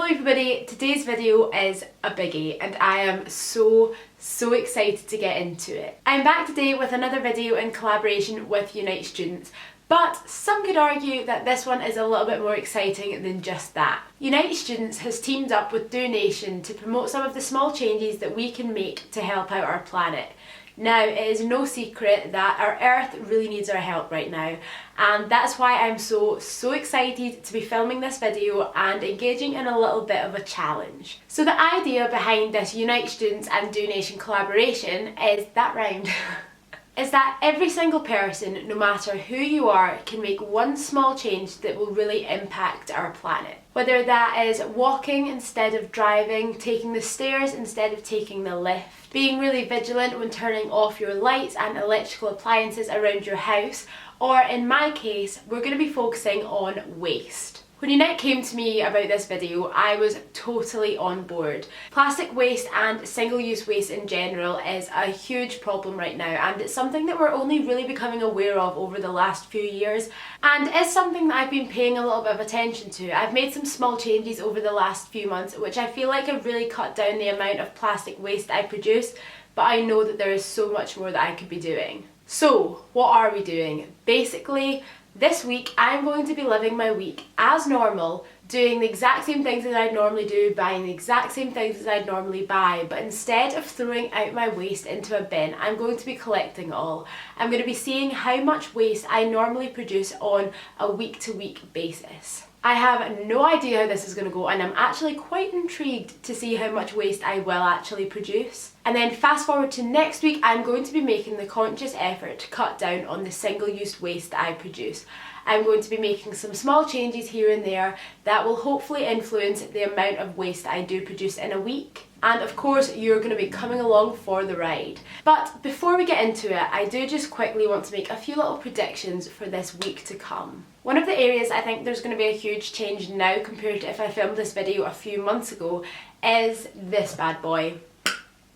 everybody, today's video is a biggie and I am so excited to get into it. I'm back today with another video in collaboration with Unite Students, but some could argue that this one is a little bit more exciting than just that. Unite Students has teamed up with Do Nation to promote some of the small changes that we can make to help out our planet. Now, it is no secret that our Earth really needs our help right now, and that's why I'm so excited to be filming this video and engaging in a little bit of a challenge. So the idea behind this Unite Students and Do Nation collaboration is that rhymed. Is that every single person, no matter who you are, can make one small change that will really impact our planet. Whether that is walking instead of driving, taking the stairs instead of taking the lift, being really vigilant when turning off your lights and electrical appliances around your house, or in my case, we're going to be focusing on waste. When Unite came to me about this video, I was totally on board. Plastic waste and single-use waste in general is a huge problem right now, and it's something that we're only really becoming aware of over the last few years, and it's something that I've been paying a little bit of attention to. I've made some small changes over the last few months, which I feel like have really cut down the amount of plastic waste I produce, but I know that there is so much more that I could be doing. So, what are we doing? Basically, this week, I'm going to be living my week as normal, doing the exact same things that I'd normally do, buying the exact same things as I'd normally buy, but instead of throwing out my waste into a bin, I'm going to be collecting it all. I'm going to be seeing how much waste I normally produce on a week-to-week basis. I have no idea how this is going to go, and I'm actually quite intrigued to see how much waste I will actually produce. And then fast forward to next week, I'm going to be making the conscious effort to cut down on the single-use waste that I produce. I'm going to be making some small changes here and there that will hopefully influence the amount of waste I do produce in a week. And of course, you're going to be coming along for the ride. But before we get into it, I do just quickly want to make a few little predictions for this week to come. One of the areas I think there's going to be a huge change now compared to if I filmed this video a few months ago is this bad boy.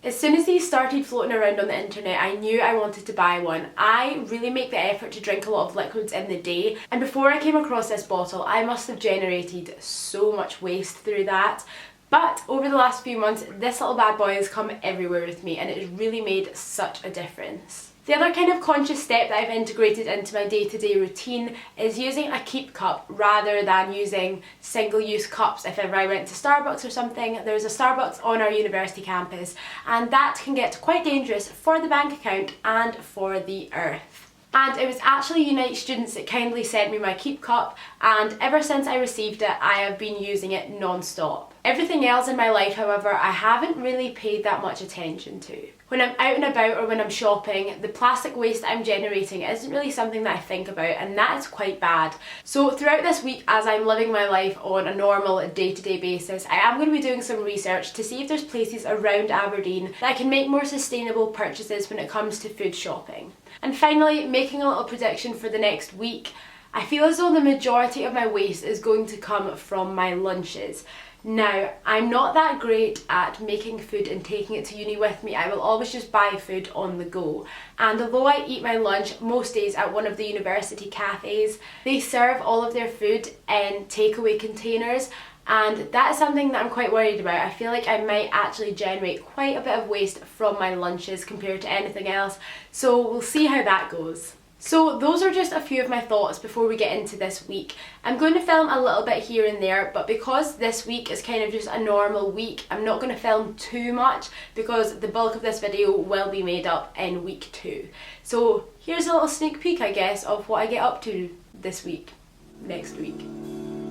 As soon as these started floating around on the internet, I knew I wanted to buy one. I really make the effort to drink a lot of liquids in the day, and before I came across this bottle, I must have generated so much waste through that. But over the last few months, this little bad boy has come everywhere with me, and it has really made such a difference. The other kind of conscious step that I've integrated into my day-to-day routine is using a keep cup rather than using single-use cups. If ever I went to Starbucks or something, there's a Starbucks on our university campus, and that can get quite dangerous for the bank account and for the earth. And it was actually Unite Students that kindly sent me my keep cup, and ever since I received it, I have been using it non-stop. Everything else in my life, however, I haven't really paid that much attention to. When I'm out and about or when I'm shopping, the plastic waste I'm generating isn't really something that I think about, and that is quite bad. So throughout this week, as I'm living my life on a normal day-to-day basis, I am going to be doing some research to see if there's places around Aberdeen that I can make more sustainable purchases when it comes to food shopping. And finally, making a little prediction for the next week, I feel as though the majority of my waste is going to come from my lunches. Now, I'm not that great at making food and taking it to uni with me. I will always just buy food on the go. And although I eat my lunch most days at one of the university cafes, they serve all of their food in takeaway containers, and that is something that I'm quite worried about. I feel like I might actually generate quite a bit of waste from my lunches compared to anything else, so we'll see how that goes. So those are just a few of my thoughts before we get into this week. I'm going to film a little bit here and there, but because this week is kind of just a normal week, I'm not going to film too much because the bulk of this video will be made up in week 2. So here's a little sneak peek, I guess, of what I get up to this week, next week.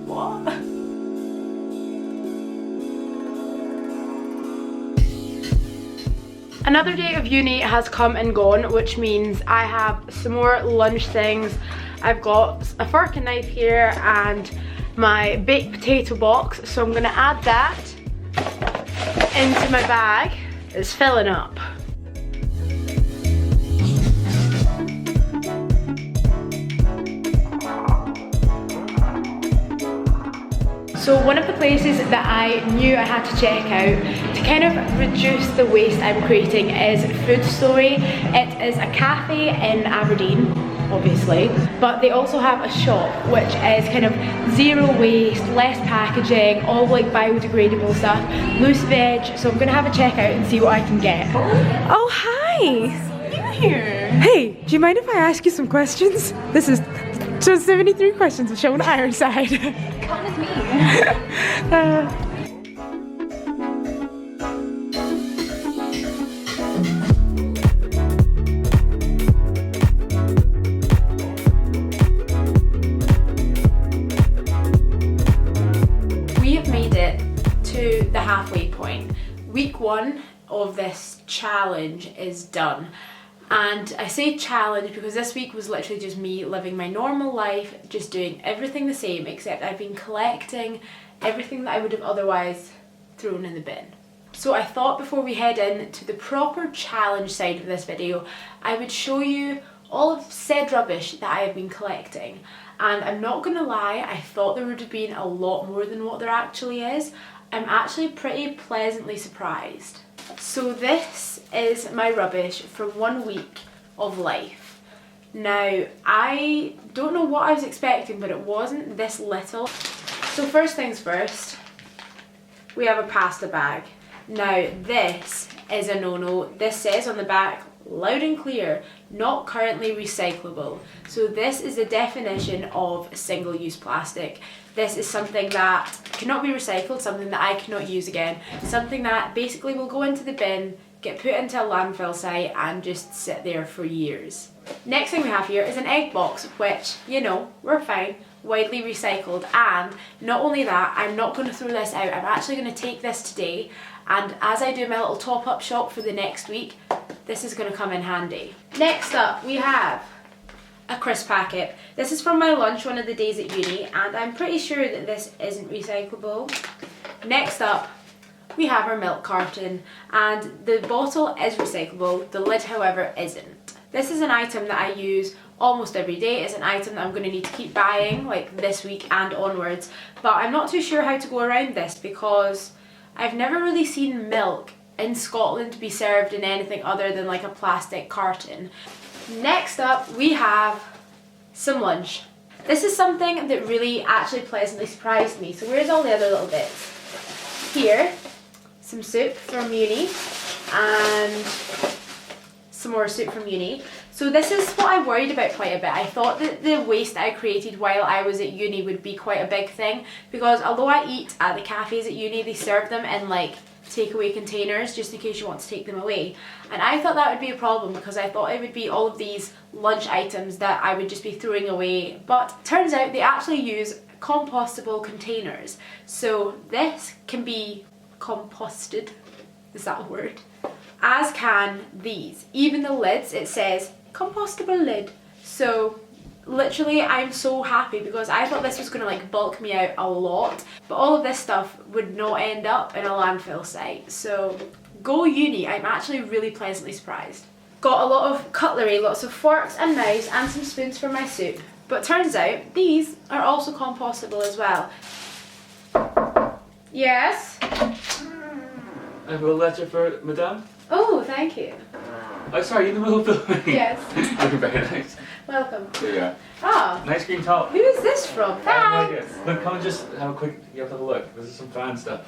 What? Another day of uni has come and gone, which means I have some more lunch things. I've got a fork and knife here and my baked potato box, so I'm going to add that into my bag. It's filling up. So one of the places that I knew I had to check out to kind of reduce the waste I'm creating is Food Story. It is a cafe in Aberdeen. obviously, but they also have a shop which is kind of zero waste, less packaging, all like biodegradable stuff, loose veg, so I'm gonna have a check out and see what I can get. Oh, hi! You here? Hey, do you mind if I ask you some questions? This is just 73 questions with Sean Ironside. Come with me. We have made it to the halfway point. Week 1 of this challenge is done. And I say challenge because this week was literally just me living my normal life, just doing everything the same, except I've been collecting everything that I would have otherwise thrown in the bin. So I thought before we head in to the proper challenge side of this video, I would show you all of said rubbish that I have been collecting. And I'm not gonna lie, I thought there would have been a lot more than what there actually is. I'm actually pretty pleasantly surprised. So this is my rubbish from 1 week of life. Now, I don't know what I was expecting, but it wasn't this little. So first things first, we have a pasta bag. Now this is a no-no. This says on the back, loud and clear, not currently recyclable. So this is the definition of single-use plastic. This is something that cannot be recycled, something that I cannot use again, something that basically will go into the bin, get put into a landfill site and just sit there for years. Next thing we have here is an egg box, which, you know, we're fine, widely recycled. And not only that, I'm not going to throw this out, I'm actually going to take this today, and as I do my little top-up shop for the next week, this is going to come in handy. Next up, we have a crisp packet. This is from my lunch one of the days at uni, and I'm pretty sure that this isn't recyclable. Next up, we have our milk carton, and the bottle is recyclable, the lid however isn't. This is an item that I use almost every day. It's an item that I'm going to need to keep buying like this week and onwards, but I'm not too sure how to go around this because I've never really seen milk in Scotland be served in anything other than like a plastic carton. Next up, we have some lunch. This is something that really actually pleasantly surprised me. So where's all the other little bits? Here, some soup from uni and some more soup from uni. So this is what I worried about quite a bit. I thought that the waste I created while I was at uni would be quite a big thing, because although I eat at the cafes at uni, they serve them in like takeaway containers just in case you want to take them away. And I thought that would be a problem because I thought it would be all of these lunch items that I would just be throwing away. But turns out they actually use compostable containers. So this can be composted, is that a word? As can these. Even the lids, it says compostable lid. So literally I'm so happy because I thought this was going to like bulk me out a lot, but all of this stuff would not end up in a landfill site. So go uni, I'm actually really pleasantly surprised. Got a lot of cutlery, lots of forks and knives and some spoons for my soup. But turns out these are also compostable as well. Yes? I have a letter for Madame. Oh, thank you. Oh, sorry, you in the middle of filming? Yes. Looking very nice. Welcome. There you are. Ah. Nice green top. Who is this from? I have no Thanks. idea. Look, come and just have a quick, you have to have a look. This is some fan stuff.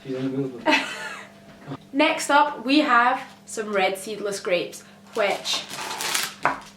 She's in the middle of it. Next up, we have some red seedless grapes, which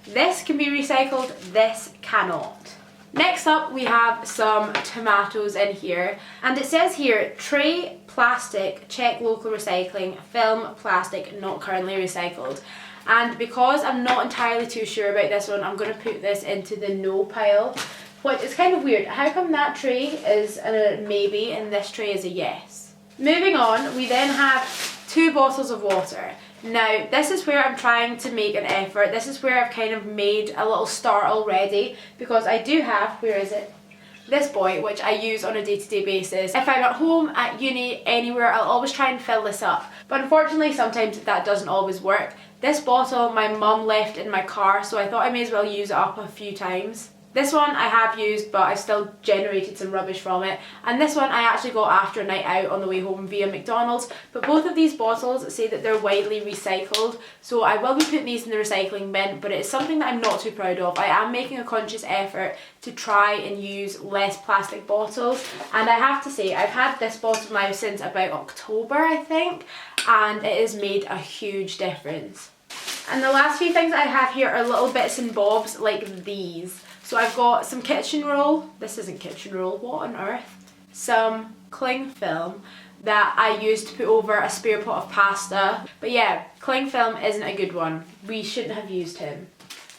this can be recycled, this cannot. Next up, we have some tomatoes in here, and it says here, tray, plastic, check local recycling, film, plastic, not currently recycled. And because I'm not entirely too sure about this one, I'm going to put this into the no pile, which is kind of weird. How come that tray is a maybe and this tray is a yes? Moving on, we then have 2 bottles of water. Now, this is where I'm trying to make an effort. This is where I've kind of made a little start already, because I do have, where is it? This boy, which I use on a day-to-day basis. If I'm at home, at uni, anywhere, I'll always try and fill this up. But unfortunately, sometimes that doesn't always work. This bottle my mum left in my car, so I thought I may as well use it up a few times. This one I have used, but I still generated some rubbish from it. And this one I actually got after a night out on the way home via McDonald's. But both of these bottles say that they're widely recycled, so I will be putting these in the recycling bin, but it is something that I'm not too proud of. I am making a conscious effort to try and use less plastic bottles. And I have to say, I've had this bottle now since about October, I think, and it has made a huge difference. And the last few things I have here are little bits and bobs like these. So I've got some kitchen roll, this isn't kitchen roll, what on earth? Some cling film that I used to put over a spare pot of pasta. But yeah, cling film isn't a good one. We shouldn't have used him.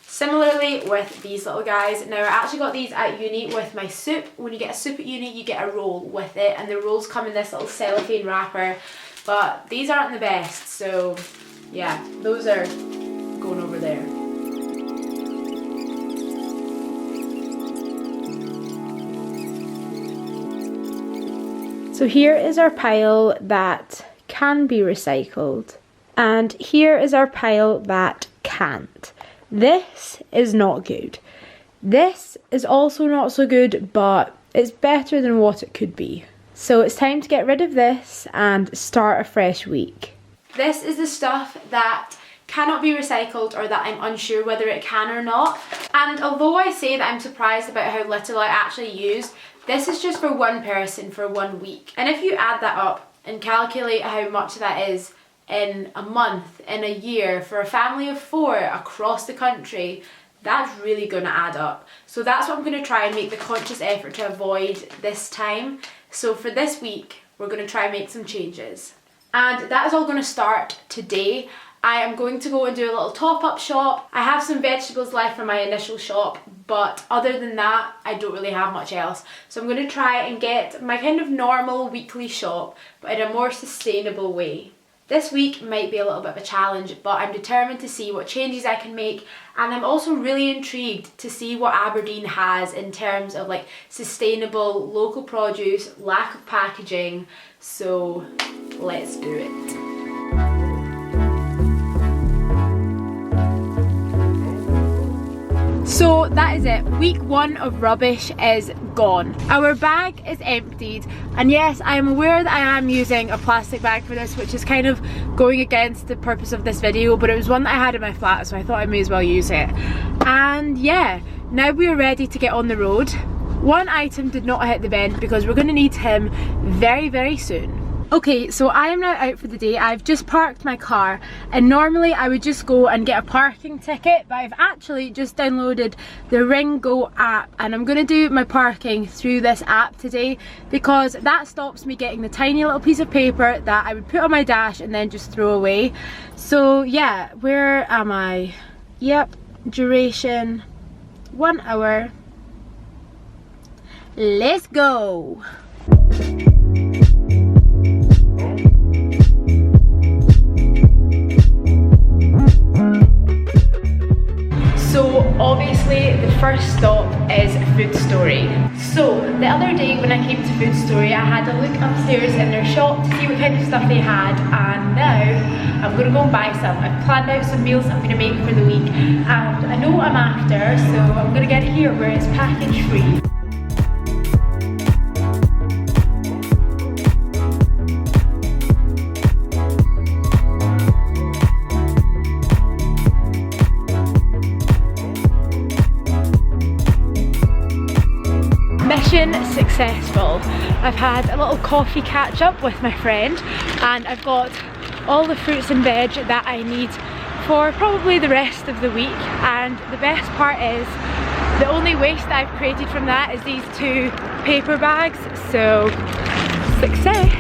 Similarly with these little guys. Now I actually got these at uni with my soup. When you get a soup at uni, you get a roll with it, and the rolls come in this little cellophane wrapper. But these aren't the best, so yeah, those are going over there. So here is our pile that can be recycled, and here is our pile that can't. This is not good. This is also not so good, but it's better than what it could be. So it's time to get rid of this and start a fresh week. This is the stuff that cannot be recycled, or that I'm unsure whether it can or not. And although I say that I'm surprised about how little I actually used, this is just for one person for 1 week. And if you add that up and calculate how much that is in a month, in a year, for a family of 4 across the country, that's really gonna add up. So that's what I'm gonna try and make the conscious effort to avoid this time. So for this week, we're gonna try and make some changes. And that is all gonna start today. I am going to go and do a little top-up shop. I have some vegetables left from my initial shop, but other than that, I don't really have much else. So I'm going to try and get my kind of normal weekly shop, but in a more sustainable way. This week might be a little bit of a challenge, but I'm determined to see what changes I can make, and I'm also really intrigued to see what Aberdeen has in terms of like sustainable local produce, lack of packaging, so let's do it. So that is it. Week 1 of rubbish is gone. Our bag is emptied, and yes, I am aware that I am using a plastic bag for this, which is kind of going against the purpose of this video, but it was one that I had in my flat, so I thought I may as well use it. And yeah, now we are ready to get on the road. One item did not hit the bin because we're going to need him very, very soon. Okay, so I am now out for the day. I've just parked my car, and normally I would just go and get a parking ticket, but I've actually just downloaded the Ringo app, and I'm going to do my parking through this app today because that stops me getting the tiny little piece of paper that I would put on my dash and then just throw away. So yeah, where am I? Yep, duration 1 hour. Let's go! So obviously the first stop is Food Story. So the other day when I came to Food Story, I had a look upstairs in their shop to see what kind of stuff they had, and now I'm going to go and buy some. I've planned out some meals I'm going to make for the week, and I know what I'm after, so I'm going to get it here where it's package free. Mission successful. I've had a little coffee catch up with my friend, and I've got all the fruits and veg that I need for probably the rest of the week. And the best part is the only waste that I've created from that is these 2 paper bags, so success.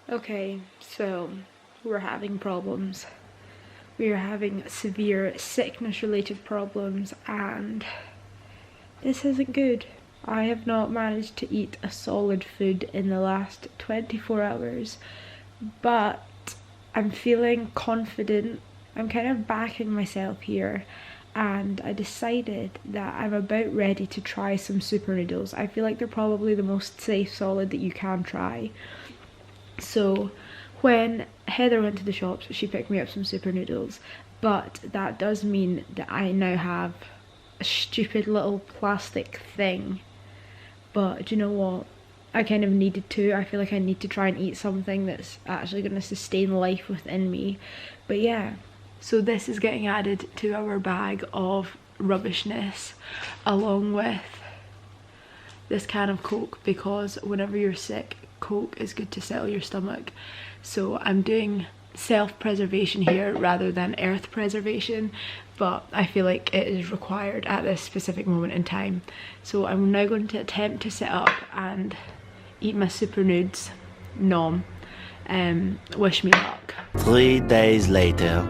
Okay, so we're having problems. We are having severe sickness related problems, and this isn't good. I have not managed to eat a solid food in the last 24 hours, but I'm feeling confident. I'm kind of backing myself here, and I decided that I'm about ready to try some super noodles. I feel like they're probably the most safe solid that you can try. So when Heather went to the shops, she picked me up some super noodles, but that does mean that I now have a stupid little plastic thing. But do you know what? I kind of needed to. I feel like I need to try and eat something that's actually going to sustain life within me. But yeah, so this is getting added to our bag of rubbishness, along with this can of Coke, because whenever you're sick, Coke is good to settle your stomach. So I'm doing self-preservation here rather than earth preservation, but I feel like it is required at this specific moment in time. So I'm now going to attempt to sit up and eat my super nudes. Nom. Wish me luck. 3 days later.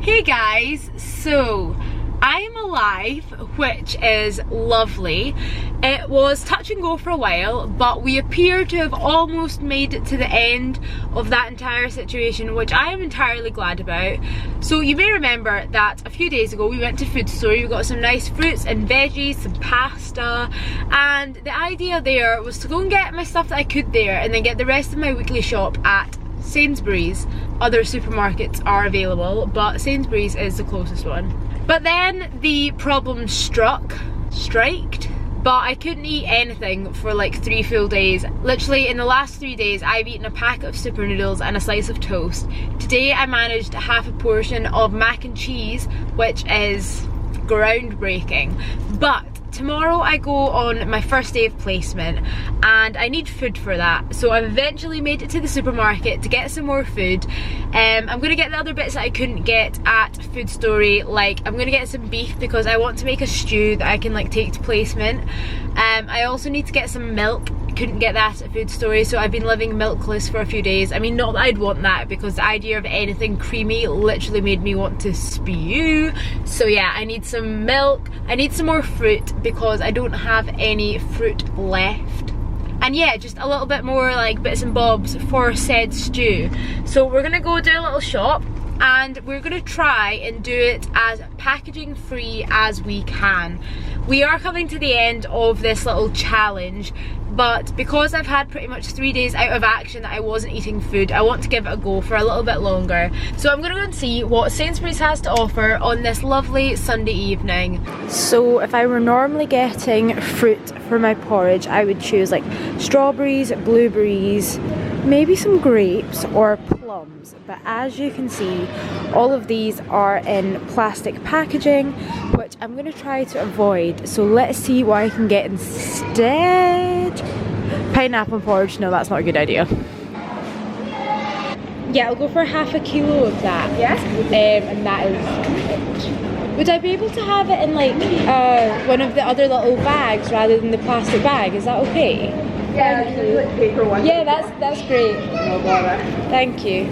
Hey guys, so I'm alive, which is lovely. It was touch and go for a while, but we appear to have almost made it to the end of that entire situation, which I am entirely glad about. So you may remember that a few days ago we went to Food Story, we got some nice fruits and veggies, some pasta, and the idea there was to go and get my stuff that I could there and then get the rest of my weekly shop at Sainsbury's. Other supermarkets are available, but Sainsbury's is the closest one. But then the problem striked, but I couldn't eat anything for like 3 full days. Literally in the last 3 days I've eaten a pack of super noodles and a slice of toast. Today I managed half a portion of mac and cheese, which is groundbreaking. But tomorrow I go on my first day of placement and I need food for that. So I've eventually made it to the supermarket to get some more food. I'm gonna get the other bits that I couldn't get at Food Story, like I'm gonna get some beef because I want to make a stew that I can like take to placement. I also need to get some milk. Couldn't get that at Food Story, so I've been living milkless for a few days. I mean, not that I'd want that, because the idea of anything creamy literally made me want to spew. So yeah, I need some milk, I need some more fruit because I don't have any fruit left. And yeah, just a little bit more like bits and bobs for said stew. So we're gonna go do a little shop and we're gonna try and do it as packaging free as we can. We are coming to the end of this little challenge, but because I've had pretty much 3 days out of action that I wasn't eating food, I want to give it a go for a little bit longer. So I'm gonna go and see what Sainsbury's has to offer on this lovely Sunday evening. So if I were normally getting fruit for my porridge, I would choose like strawberries, blueberries, maybe some grapes or plums. But as you can see, all of these are in plastic packaging, which I'm gonna try to avoid. So let's see what I can get instead. Pineapple porridge, no, that's not a good idea. Yeah, I'll go for half a kilo of that. Yes. And that is it. Would I be able to have it in like one of the other little bags rather than the plastic bag? Is that okay? Yeah, like paper one. Yeah, that's great. No bother. Thank you.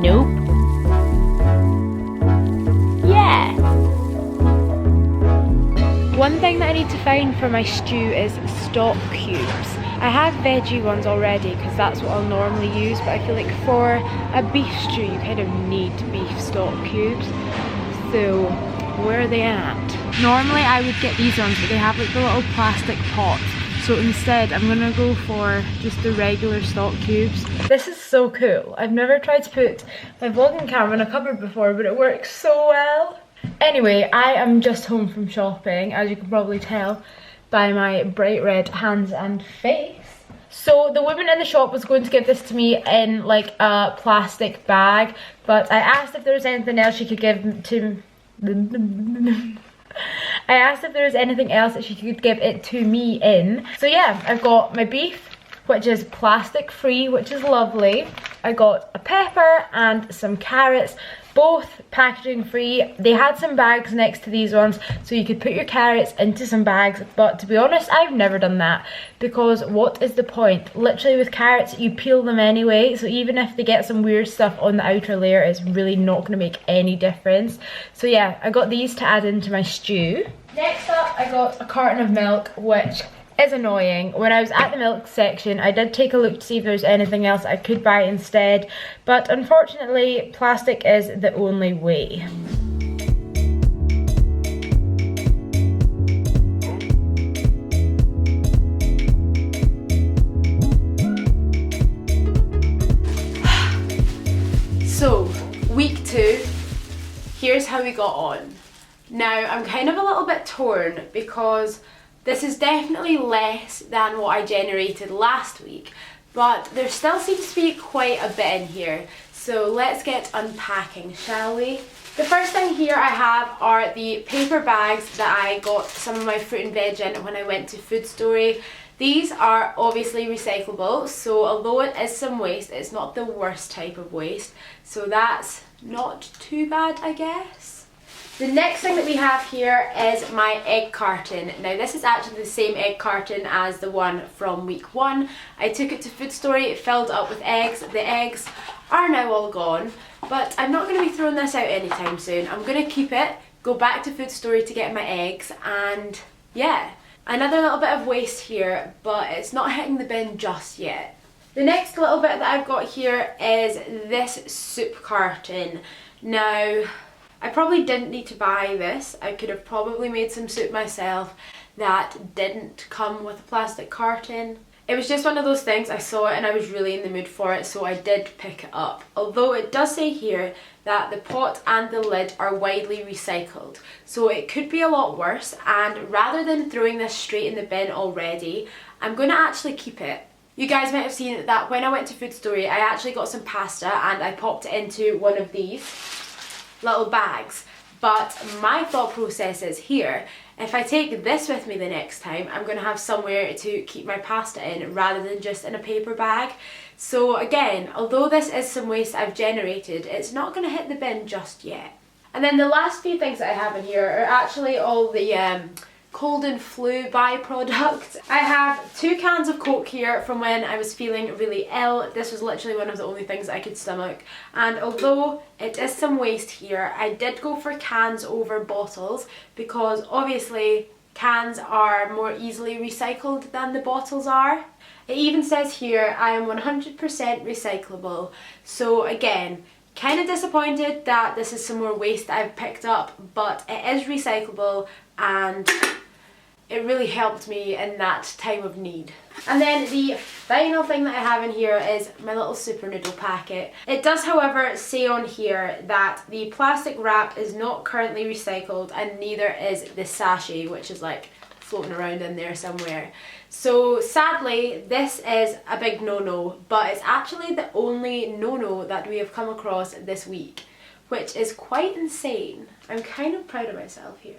Nope. Yeah. One thing that I need to find for my stew is stock cubes. I have veggie ones already because that's what I'll normally use, but I feel like for a beef stew you kind of need beef stock cubes. So where are they at? Normally I would get these ones, but they have like the little plastic pots. So instead I'm gonna go for just the regular stock cubes. This is so cool. I've never tried to put my vlogging camera in a cupboard before, but it works so well. Anyway, I am just home from shopping, as you can probably tell by my bright red hands and face. So the woman in the shop was going to give this to me in like a plastic bag, but I asked if there was anything else she could give to I asked if there was anything else that she could give it to me in. So yeah, I've got my beef, which is plastic free, which is lovely. I got a pepper and some carrots, both packaging free. They had some bags next to these ones, so you could put your carrots into some bags, but to be honest, I've never done that, because what is the point? Literally with carrots, you peel them anyway, so even if they get some weird stuff on the outer layer, it's really not going to make any difference. So yeah, I got these to add into my stew. Next up, I got a carton of milk, which It's annoying. When I was at the milk section, I did take a look to see if there's anything else I could buy instead, but unfortunately, plastic is the only way. So, week 2, here's how we got on. Now, I'm kind of a little bit torn because this is definitely less than what I generated last week, but there still seems to be quite a bit in here. So let's get unpacking, shall we? The first thing here I have are the paper bags that I got some of my fruit and veg in when I went to Food Story. These are obviously recyclable, so although it is some waste, it's not the worst type of waste. So that's not too bad, I guess. The next thing that we have here is my egg carton. Now this is actually the same egg carton as the one from week 1. I took it to Food Story, it filled up with eggs. The eggs are now all gone, but I'm not going to be throwing this out anytime soon. I'm going to keep it, go back to Food Story to get my eggs, and yeah. Another little bit of waste here, but it's not hitting the bin just yet. The next little bit that I've got here is this soup carton. Now, I probably didn't need to buy this. I could have probably made some soup myself that didn't come with a plastic carton. It was just one of those things, I saw it and I was really in the mood for it, so I did pick it up. Although it does say here that the pot and the lid are widely recycled, so it could be a lot worse, and rather than throwing this straight in the bin already, I'm going to actually keep it. You guys might have seen that when I went to Food Story, I actually got some pasta and I popped it into one of these little bags. But my thought process is here, if I take this with me the next time, I'm going to have somewhere to keep my pasta in rather than just in a paper bag. So again, although this is some waste I've generated, it's not going to hit the bin just yet. And then the last few things that I have in here are actually all the cold and flu byproducts. I have 2 cans of Coke here from when I was feeling really ill. This was literally one of the only things I could stomach, and although it is some waste here, I did go for cans over bottles because obviously cans are more easily recycled than the bottles are. It even says here I am 100% recyclable, so again, kind of disappointed that this is some more waste that I've picked up, but it is recyclable and it really helped me in that time of need. And then the final thing that I have in here is my little super noodle packet. It does, however, say on here that the plastic wrap is not currently recycled and neither is the sachet, which is like floating around in there somewhere. So sadly, this is a big no-no, but it's actually the only no-no that we have come across this week, which is quite insane. I'm kind of proud of myself here.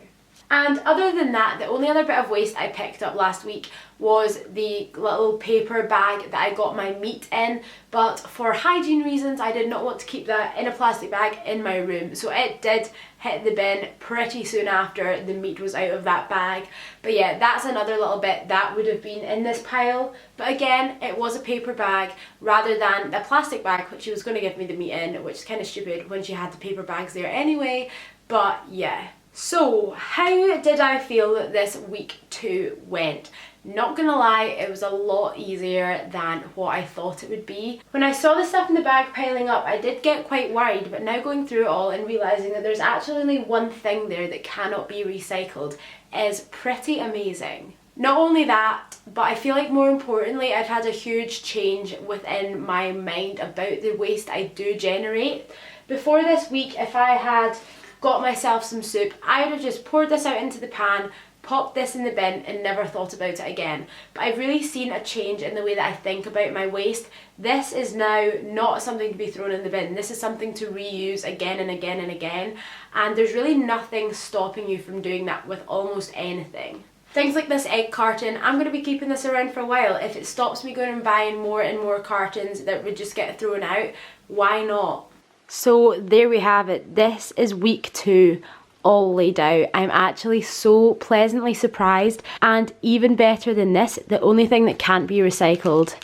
And other than that, the only other bit of waste I picked up last week was the little paper bag that I got my meat in, but for hygiene reasons I did not want to keep that in a plastic bag in my room, so it did hit the bin pretty soon after the meat was out of that bag. But yeah, that's another little bit that would have been in this pile, but again, it was a paper bag rather than the plastic bag which she was going to give me the meat in, which is kind of stupid when she had the paper bags there anyway. But yeah. So, how did I feel that this week 2 went? Not gonna lie, it was a lot easier than what I thought it would be. When I saw the stuff in the bag piling up, I did get quite worried, but now going through it all and realising that there's actually only one thing there that cannot be recycled is pretty amazing. Not only that, but I feel like more importantly, I've had a huge change within my mind about the waste I do generate. Before this week, if I had got myself some soup, I would have just poured this out into the pan, popped this in the bin and never thought about it again. But I've really seen a change in the way that I think about my waste. This is now not something to be thrown in the bin. This is something to reuse again and again and again. And there's really nothing stopping you from doing that with almost anything. Things like this egg carton, I'm going to be keeping this around for a while. If it stops me going and buying more and more cartons that would just get thrown out, why not? So there we have it. This is week 2 all laid out. I'm actually so pleasantly surprised, and even better than this, the only thing that can't be recycled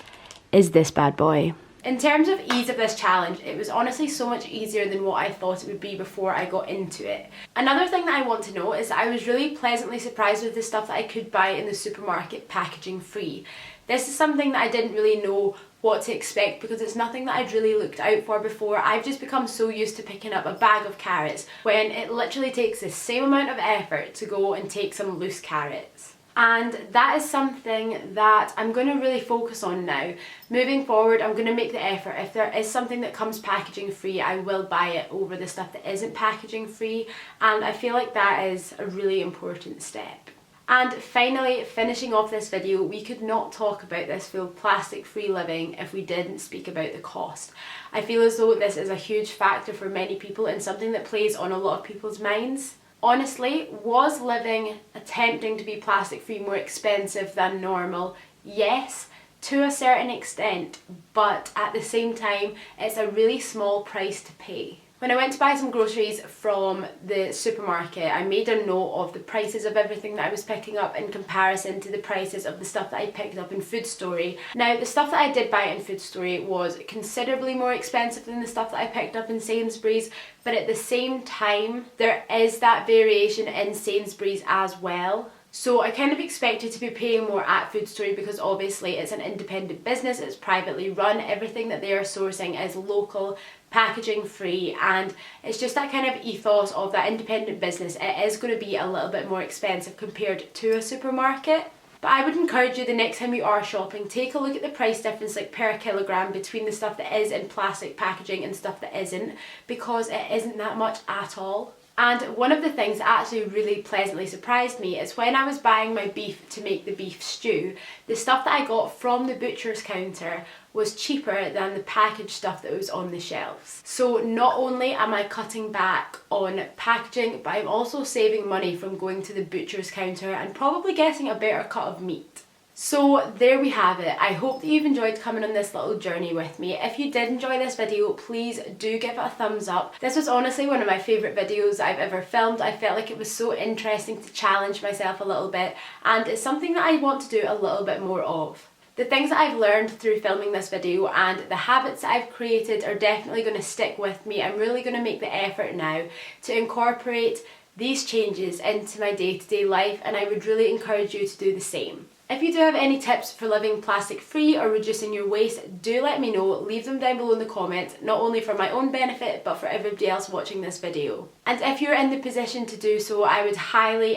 is this bad boy. In terms of ease of this challenge, it was honestly so much easier than what I thought it would be before I got into it. Another thing that I want to note is that I was really pleasantly surprised with the stuff that I could buy in the supermarket packaging free. This is something that I didn't really know what to expect because it's nothing that I'd really looked out for before. I've just become so used to picking up a bag of carrots when it literally takes the same amount of effort to go and take some loose carrots. And that is something that I'm going to really focus on now. Moving forward, I'm going to make the effort. If there is something that comes packaging free, I will buy it over the stuff that isn't packaging free. And I feel like that is a really important step. And finally, finishing off this video, we could not talk about this full plastic-free living if we didn't speak about the cost. I feel as though this is a huge factor for many people and something that plays on a lot of people's minds. Honestly, was living attempting to be plastic-free more expensive than normal? Yes, to a certain extent, but at the same time, it's a really small price to pay. When I went to buy some groceries from the supermarket, I made a note of the prices of everything that I was picking up in comparison to the prices of the stuff that I picked up in Food Story. Now, the stuff that I did buy in Food Story was considerably more expensive than the stuff that I picked up in Sainsbury's, but at the same time, there is that variation in Sainsbury's as well. So I kind of expected to be paying more at Food Story because obviously it's an independent business, it's privately run, everything that they are sourcing is local, packaging free, and it's just that kind of ethos of that independent business. It is going to be a little bit more expensive compared to a supermarket. But I would encourage you the next time you are shopping, take a look at the price difference like per kilogram between the stuff that is in plastic packaging and stuff that isn't, because it isn't that much at all. And one of the things that actually really pleasantly surprised me is when I was buying my beef to make the beef stew, the stuff that I got from the butcher's counter was cheaper than the packaged stuff that was on the shelves. So not only am I cutting back on packaging, but I'm also saving money from going to the butcher's counter and probably getting a better cut of meat. So there we have it. I hope that you've enjoyed coming on this little journey with me. If you did enjoy this video, please do give it a thumbs up. This was honestly one of my favourite videos I've ever filmed. I felt like it was so interesting to challenge myself a little bit, and it's something that I want to do a little bit more of. The things that I've learned through filming this video and the habits that I've created are definitely going to stick with me. I'm really going to make the effort now to incorporate these changes into my day-to-day life, and I would really encourage you to do the same. If you do have any tips for living plastic free or reducing your waste, do let me know. Leave them down below in the comments, not only for my own benefit but for everybody else watching this video. And if you're in the position to do so, I would highly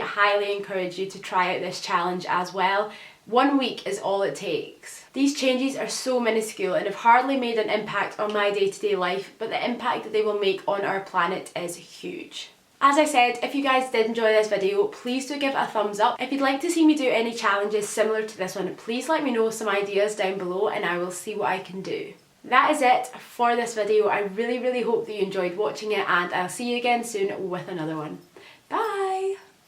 encourage you to try out this challenge as well. 1 week is all it takes. These changes are so minuscule and have hardly made an impact on my day-to-day life, but the impact that they will make on our planet is huge. As I said, if you guys did enjoy this video, please do give it a thumbs up. If you'd like to see me do any challenges similar to this one, please let me know some ideas down below and I will see what I can do. That is it for this video. I really hope that you enjoyed watching it, and I'll see you again soon with another one. Bye!